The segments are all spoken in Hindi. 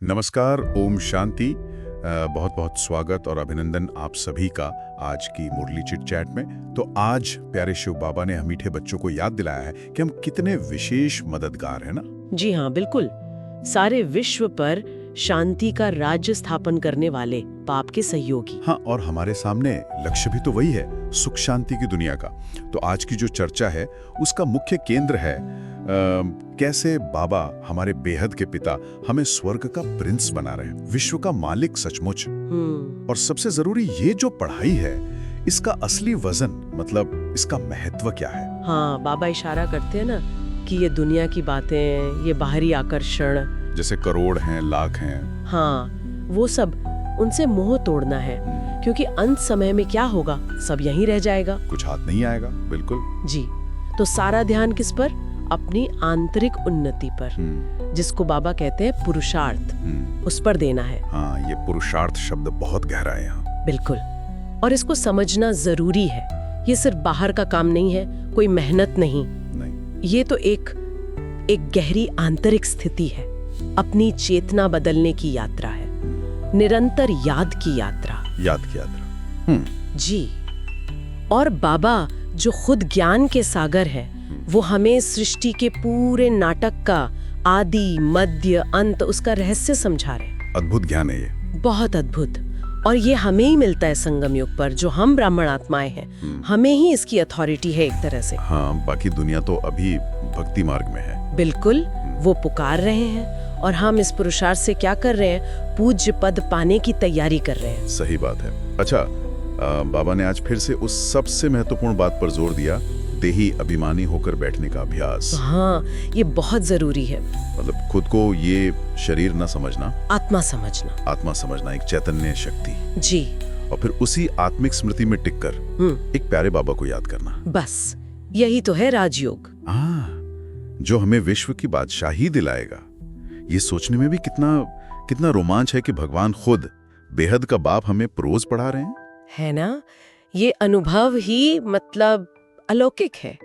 नमस्कार, ओम शांति। बहुत बहुत स्वागत और अभिनंदन आप सभी का आज की मुरली चिट चैट में। तो आज प्यारे शिव बाबा ने हम मीठे बच्चों को याद दिलाया है कि हम कितने विशेष मददगार हैं ना। जी हाँ, बिल्कुल। सारे विश्व पर शांति का राज्य स्थापन करने वाले बाप के सहयोगी। हाँ, और हमारे सामने लक्ष्य भी तो वही है, सुख शांति की दुनिया का। तो आज की जो चर्चा है उसका मुख्य केंद्र है कैसे बाबा हमारे बेहद के पिता हमें स्वर्ग का प्रिंस बना रहे हैं, विश्व का मालिक सचमुच। और सबसे जरूरी ये जो पढ़ाई है, इसका असली वजन मतलब इसका महत्व क्या है। हाँ, बाबा इशारा करते हैं ना कि ये दुनिया की बातें, ये बाहरी आकर्षण, जैसे करोड़ हैं, लाख हैं, हाँ, वो सब उनसे मोह तोड़ना है, क्योंकि अंत समय में क्या होगा, सब यहीं रह जाएगा, कुछ हाथ नहीं आएगा। बिल्कुल जी। तो सारा ध्यान किस पर? अपनी आंतरिक उन्नति पर, जिसको बाबा कहते हैं पुरुषार्थ, उस पर देना है। हाँ, ये पुरुषार्थ शब्द बहुत गहरा है यहाँ। बिल्कुल। और इसको समझना जरूरी है। ये सिर्फ बाहर का काम नहीं है, कोई मेहनत नहीं। ये तो एक गहरी आंतरिक स्थिति है, अपनी चेतना बदलने की यात्रा है, निरंतर याद की यात्रा। जी। और बाबा जो खुद ज्ञान के सागर है, वो हमें सृष्टि के पूरे नाटक का आदि मध्य अंत, उसका रहस्य समझा रहे। अद्भुत ज्ञान है ये, बहुत अद्भुत। और ये हमें ही मिलता है संगम युग पर, जो हम ब्राह्मण आत्माएं हैं, हमें ही इसकी अथॉरिटी है एक तरह से। हाँ, बाकी दुनिया तो अभी भक्ति मार्ग में है। बिल्कुल, वो पुकार रहे हैं और हम इस पुरुषार्थ से क्या कर रहे हैं? पूज्य पद पाने की तैयारी कर रहे हैं। सही बात है। अच्छा, बाबा ने आज फिर से उस सबसे महत्वपूर्ण बात पर जोर दिया, देही अभिमानी होकर बैठने का अभ्यास। हाँ, ये बहुत जरूरी है। मतलब खुद को ये शरीर न समझना, आत्मा समझना, एक चैतन्य शक्ति जी। और फिर उसी आत्मिक स्मृति में टिककर एक प्यारे बाबा को याद करना। बस यही तो है राजयोग। जो हमें विश्व की बादशाही दिलाएगा। ये सोचने में भी कितना रोमांच है कि भगवान खुद बेहद का बाप हमें प्रोज पढ़ा रहे हैं, है ना। ये अनुभव ही मतलब अलौकिक है।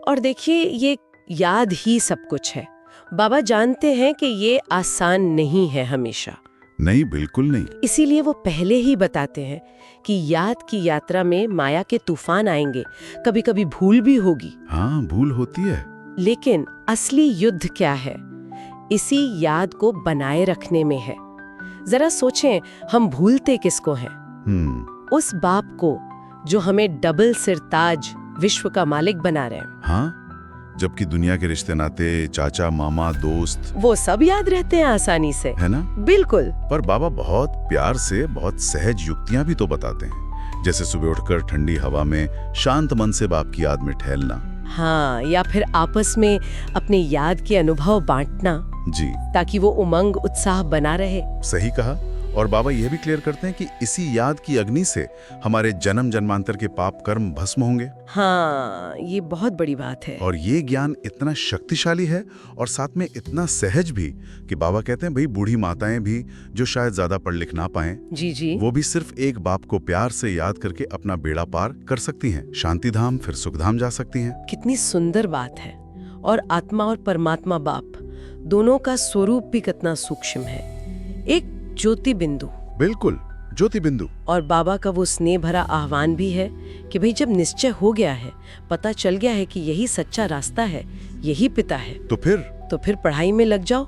और देखिए, ये याद ही सब कुछ है। बाबा जानते हैं कि ये आसान नहीं है हमेशा। नहीं, बिल्कुल नहीं। इसीलिए वो पहले ही बताते हैं कि याद की यात्रा में माया के तूफान आएंगे, कभी कभी भूल भी होगी। हाँ, भूल होती है। लेकिन असली युद्ध क्या है? इसी याद को बनाए रखने में है। जरा सोचें, हम भूलते किसको हैं? उस बाप को जो हमें डबल सिरताज विश्व का मालिक बना रहे हैं। हाँ, जबकि दुनिया के रिश्ते नाते, चाचा मामा दोस्त, वो सब याद रहते हैं आसानी से, है ना। बिल्कुल। पर बाबा बहुत प्यार से बहुत सहज युक्तियां भी तो बताते हैं, जैसे सुबह उठकर ठंडी हवा में शांत मन से बाप की याद में टहलना। हाँ, या फिर आपस में अपने याद के अनुभव बांटना जी, ताकि वो उमंग उत्साह बना रहे। सही कहा। और बाबा यह भी क्लियर करते हैं कि इसी याद की अग्नि से हमारे जन्म जन्मांतर के पाप कर्म भस्म होंगे। हाँ, ये बहुत बड़ी बात है। और ये ज्ञान इतना शक्तिशाली है और साथ में इतना सहज भी कि बाबा कहते हैं, भाई बूढ़ी माताएं भी जो शायद ज्यादा पढ़ लिख ना पाएं, जी, वो भी सिर्फ एक बाप को प्यार से याद करके अपना बेड़ा पार कर सकती हैं, शांति धाम फिर सुख धाम जा सकती हैं। कितनी सुंदर बात है। और आत्मा और परमात्मा बाप दोनों का स्वरूप भी कितना सूक्ष्म है। एक ज्योति बिंदु, बिल्कुल ज्योति बिंदु। और बाबा का वो स्नेह भरा आह्वान भी है कि भाई जब निश्चय हो गया है, पता चल गया है कि यही सच्चा रास्ता है, यही पिता है, तो फिर पढ़ाई में लग जाओ,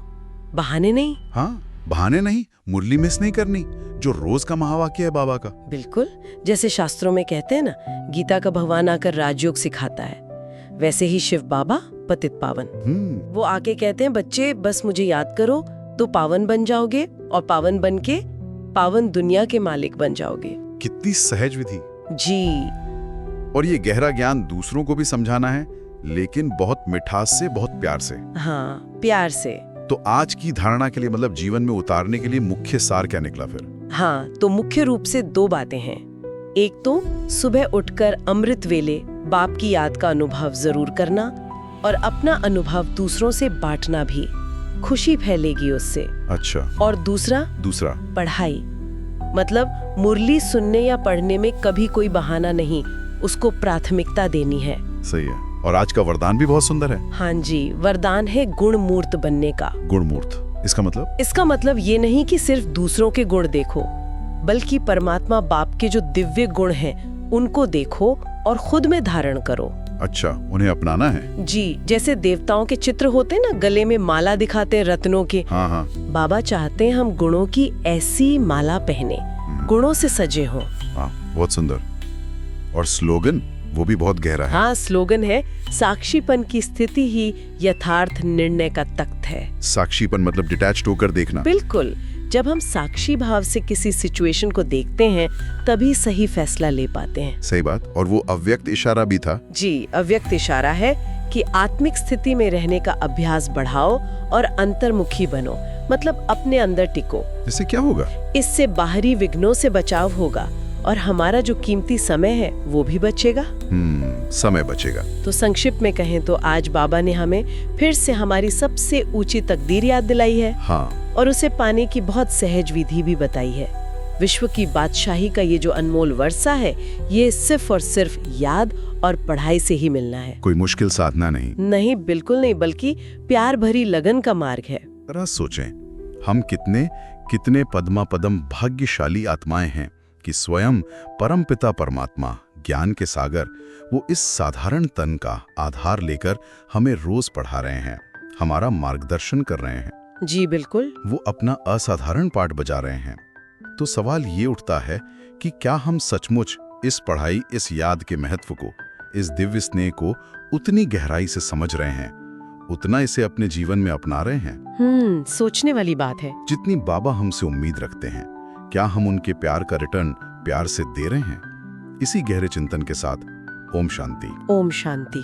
बहाने नहीं। हाँ, बहाने नहीं, मुरली मिस नहीं करनी, जो रोज का महावाक्य है बाबा का। बिल्कुल, जैसे शास्त्रों में कहते हैं ना, गीता का भगवान आकर राजयोग सिखाता है, वैसे ही शिव बाबा पतित पावन। वो आके कहते हैं, बच्चे बस मुझे याद करो तो पावन बन जाओगे, और पावन बन के पावन दुनिया के मालिक बन जाओगे। कितनी सहज विधि जी। और ये गहरा ज्ञान दूसरों को भी समझाना है, लेकिन बहुत मिठास से, बहुत प्यार से। हाँ, प्यार से। तो आज की धारणा के लिए, मतलब जीवन में उतारने के लिए मुख्य सार क्या निकला फिर? हाँ, तो मुख्य रूप से दो बातें हैं। एक तो सुबह उठकर अमृत वेले बाप की याद का अनुभव जरूर करना, और अपना अनुभव दूसरों से बांटना भी, खुशी फैलेगी उससे। अच्छा। और दूसरा पढ़ाई, मतलब मुरली सुनने या पढ़ने में कभी कोई बहाना नहीं, उसको प्राथमिकता देनी है। सही है। और आज का वरदान भी बहुत सुंदर है। हाँ जी, वरदान है गुण मूर्त बनने का। गुण मूर्त, इसका मतलब? इसका मतलब ये नहीं कि सिर्फ दूसरों के गुण देखो, बल्कि परमात्मा बाप के जो दिव्य गुण हैं उनको देखो और खुद में धारण करो। अच्छा, उन्हें अपनाना है। जी, जैसे देवताओं के चित्र होते हैं ना, गले में माला दिखाते हैं रत्नों के। हाँ हाँ। बाबा चाहते हैं हम गुणों की ऐसी माला पहने, गुणों से सजे हों। हाँ, बहुत सुंदर। और स्लोगन वो भी बहुत गहरा है। हाँ, स्लोगन है, साक्षीपन की स्थिति ही यथार्थ निर्णय का तख्त है। साक्षीपन मतलब डिटैच्ड होकर देखना। बिल्कुल, जब हम साक्षी भाव से किसी सिचुएशन को देखते हैं तभी सही फैसला ले पाते हैं। सही बात। और वो अव्यक्त इशारा भी था। जी, अव्यक्त इशारा है कि आत्मिक स्थिति में रहने का अभ्यास बढ़ाओ और अंतर्मुखी बनो, मतलब अपने अंदर टिको। इससे क्या होगा? इससे बाहरी विघ्नों से बचाव होगा और हमारा जो कीमती समय है वो भी बचेगा। समय बचेगा। तो संक्षिप्त में कहें तो आज बाबा ने हमें फिर से हमारी सबसे ऊंची तकदीर याद दिलाई है। हाँ। और उसे पाने की बहुत सहज विधि भी बताई है। विश्व की बादशाही का ये जो अनमोल वर्षा है, ये सिर्फ और सिर्फ याद और पढ़ाई से ही मिलना है। कोई मुश्किल साधना नहीं। नहीं, बिल्कुल नहीं, बल्कि प्यार भरी लगन का मार्ग है। जरा सोचें, हम कितने कितने पद्मा पदम भाग्यशाली आत्माएं हैं कि स्वयं परमपिता परमात्मा ज्ञान के सागर वो इस साधारण तन का आधार लेकर हमें रोज पढ़ा रहे हैं, हमारा मार्गदर्शन कर रहे हैं। जी बिल्कुल। वो अपना असाधारण पाठ बजा रहे हैं। तो सवाल ये उठता है कि क्या हम सचमुच इस पढ़ाई, इस याद के महत्व को, इस दिव्य स्नेह को उतनी गहराई से समझ रहे हैं, उतना इसे अपने जीवन में अपना रहे हैं? सोचने वाली बात है। जितनी बाबा हमसे उम्मीद रखते हैं, क्या हम उनके प्यार का रिटर्न प्यार से दे रहे हैं? इसी गहरे चिंतन के साथ ओम शांति। ओम शांति।